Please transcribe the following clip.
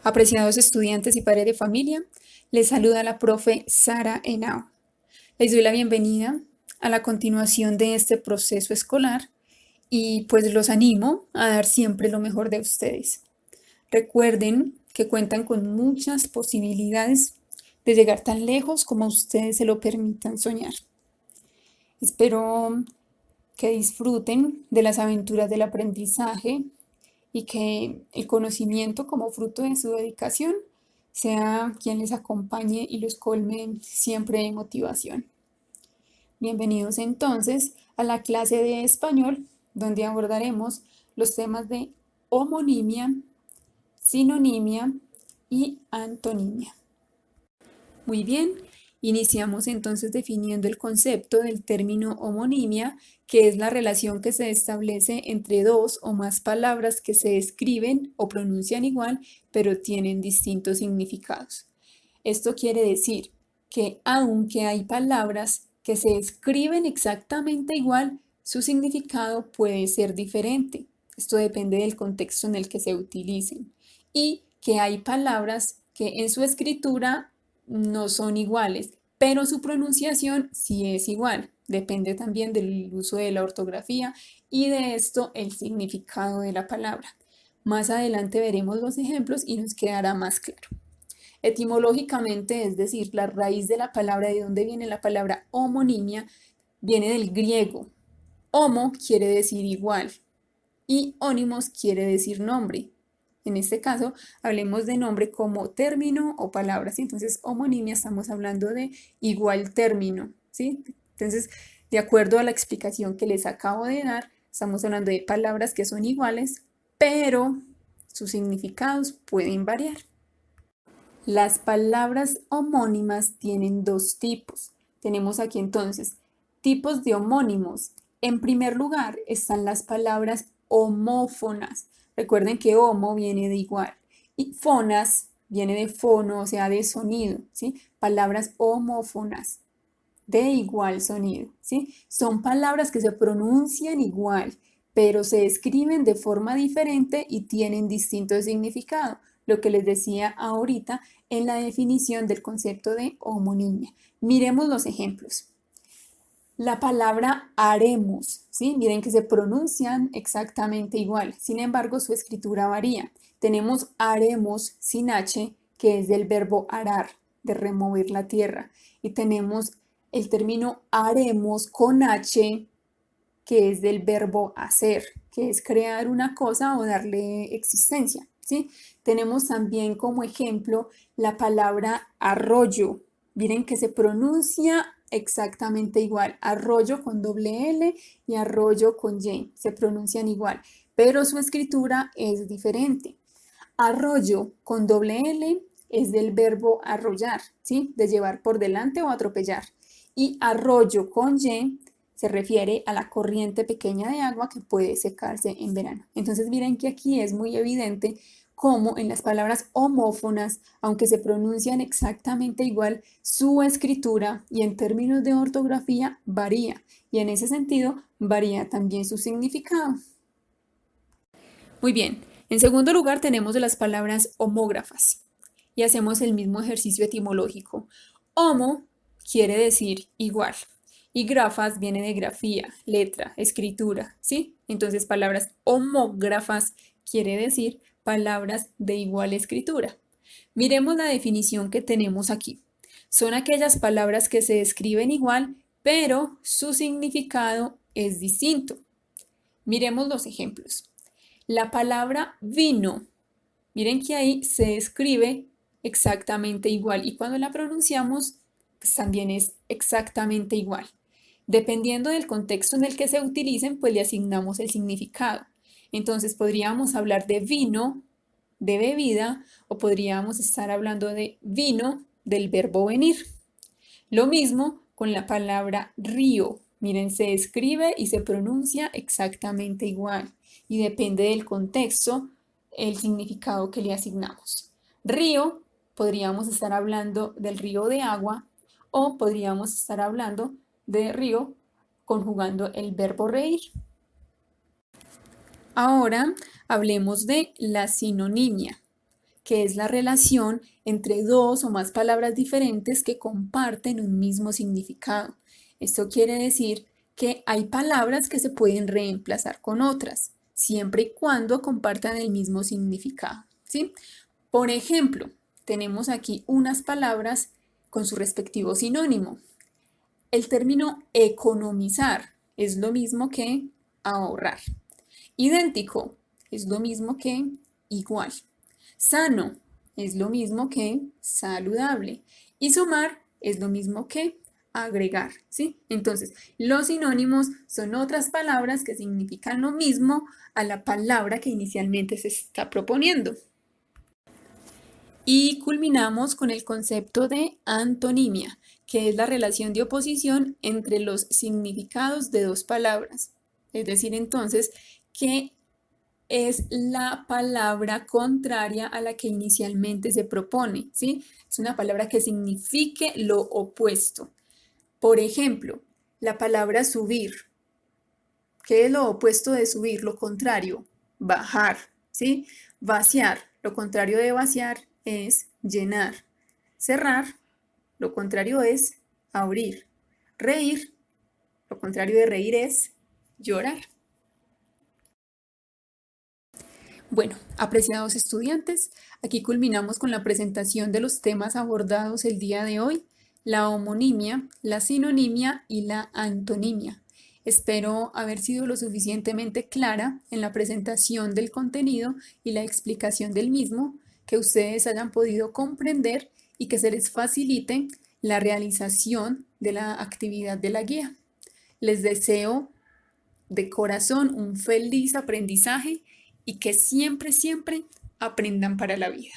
Apreciados estudiantes y padres de familia, les saluda la profe Sara Henao. Les doy la bienvenida a la continuación de este proceso escolar y pues los animo a dar siempre lo mejor de ustedes. Recuerden que cuentan con muchas posibilidades de llegar tan lejos como ustedes se lo permitan soñar. Espero que disfruten de las aventuras del aprendizaje y que el conocimiento como fruto de su dedicación sea quien les acompañe y los colme siempre de motivación. Bienvenidos entonces a la clase de español, donde abordaremos los temas de homonimia, sinonimia y antonimia. Muy bien, iniciamos entonces definiendo el concepto del término homonimia, que es la relación que se establece entre dos o más palabras que se escriben o pronuncian igual, pero tienen distintos significados. Esto quiere decir que aunque hay palabras que se escriben exactamente igual, su significado puede ser diferente. Esto depende del contexto en el que se utilicen. Y que hay palabras que en su escritura no son iguales, pero su pronunciación sí es igual. Depende también del uso de la ortografía y de esto el significado de la palabra. Más adelante veremos los ejemplos y nos quedará más claro. Etimológicamente, es decir, la raíz de la palabra, de dónde viene la palabra homonimia, viene del griego. Homo quiere decir igual y ónimos quiere decir nombre. En este caso, hablemos de nombre como término o palabras. Entonces, homonimia estamos hablando de igual término, ¿sí? Entonces, de acuerdo a la explicación que les acabo de dar, estamos hablando de palabras que son iguales, pero sus significados pueden variar. Las palabras homónimas tienen dos tipos. Tenemos aquí entonces tipos de homónimos. En primer lugar están las palabras homófonas. Recuerden que homo viene de igual y fonas viene de fono, o sea, de sonido, ¿sí? Palabras homófonas de igual sonido, ¿sí? Son palabras que se pronuncian igual, pero se escriben de forma diferente y tienen distinto significado, lo que les decía ahorita en la definición del concepto de homonimia. Miremos los ejemplos. La palabra haremos, ¿sí? Miren que se pronuncian exactamente igual, sin embargo su escritura varía. Tenemos haremos sin H, que es del verbo arar, de remover la tierra, y tenemos el término haremos con H, que es del verbo hacer, que es crear una cosa o darle existencia, ¿sí? Tenemos también como ejemplo la palabra arroyo. Miren que se pronuncia exactamente igual. Arroyo con doble L y arroyo con Y. Se pronuncian igual, pero su escritura es diferente. Arroyo con doble L es del verbo arrollar, ¿sí? De llevar por delante o atropellar. Y arroyo con Y se refiere a la corriente pequeña de agua que puede secarse en verano. Entonces miren que aquí es muy evidente cómo en las palabras homófonas, aunque se pronuncian exactamente igual, su escritura y en términos de ortografía varía. Y en ese sentido varía también su significado. Muy bien, en segundo lugar tenemos las palabras homógrafas y hacemos el mismo ejercicio etimológico. Homo quiere decir igual y grafas viene de grafía, letra, escritura, ¿sí? Entonces palabras homógrafas quiere decir palabras de igual escritura. Miremos la definición que tenemos aquí. Son aquellas palabras que se escriben igual, pero su significado es distinto. Miremos los ejemplos. La palabra vino, miren que ahí se escribe exactamente igual y cuando la pronunciamos, pues también es exactamente igual. Dependiendo del contexto en el que se utilicen, pues le asignamos el significado. Entonces podríamos hablar de vino, de bebida, o podríamos estar hablando de vino, del verbo venir. Lo mismo con la palabra río. Miren, se escribe y se pronuncia exactamente igual y depende del contexto el significado que le asignamos. Río, podríamos estar hablando del río de agua o podríamos estar hablando de río conjugando el verbo reír. Ahora hablemos de la sinonimia, que es la relación entre dos o más palabras diferentes que comparten un mismo significado. Esto quiere decir que hay palabras que se pueden reemplazar con otras, siempre y cuando compartan el mismo significado, ¿sí? Por ejemplo, tenemos aquí unas palabras con su respectivo sinónimo. El término economizar es lo mismo que ahorrar. Idéntico es lo mismo que igual. Sano es lo mismo que saludable. Y sumar es lo mismo que agregar, ¿sí? Entonces, los sinónimos son otras palabras que significan lo mismo a la palabra que inicialmente se está proponiendo. Y culminamos con el concepto de antonimia, que es la relación de oposición entre los significados de dos palabras. Es decir, entonces, que es la palabra contraria a la que inicialmente se propone, ¿sí? Es una palabra que signifique lo opuesto. Por ejemplo, la palabra subir. ¿Qué es lo opuesto de subir? Lo contrario, bajar, ¿sí? Vaciar. Lo contrario de vaciar es llenar. Cerrar. Lo contrario es abrir. Reír. Lo contrario de reír es llorar. Bueno, apreciados estudiantes, aquí culminamos con la presentación de los temas abordados el día de hoy, la homonimia, la sinonimia y la antonimia. Espero haber sido lo suficientemente clara en la presentación del contenido y la explicación del mismo, que ustedes hayan podido comprender y que se les facilite la realización de la actividad de la guía. Les deseo de corazón un feliz aprendizaje y que siempre, siempre aprendan para la vida.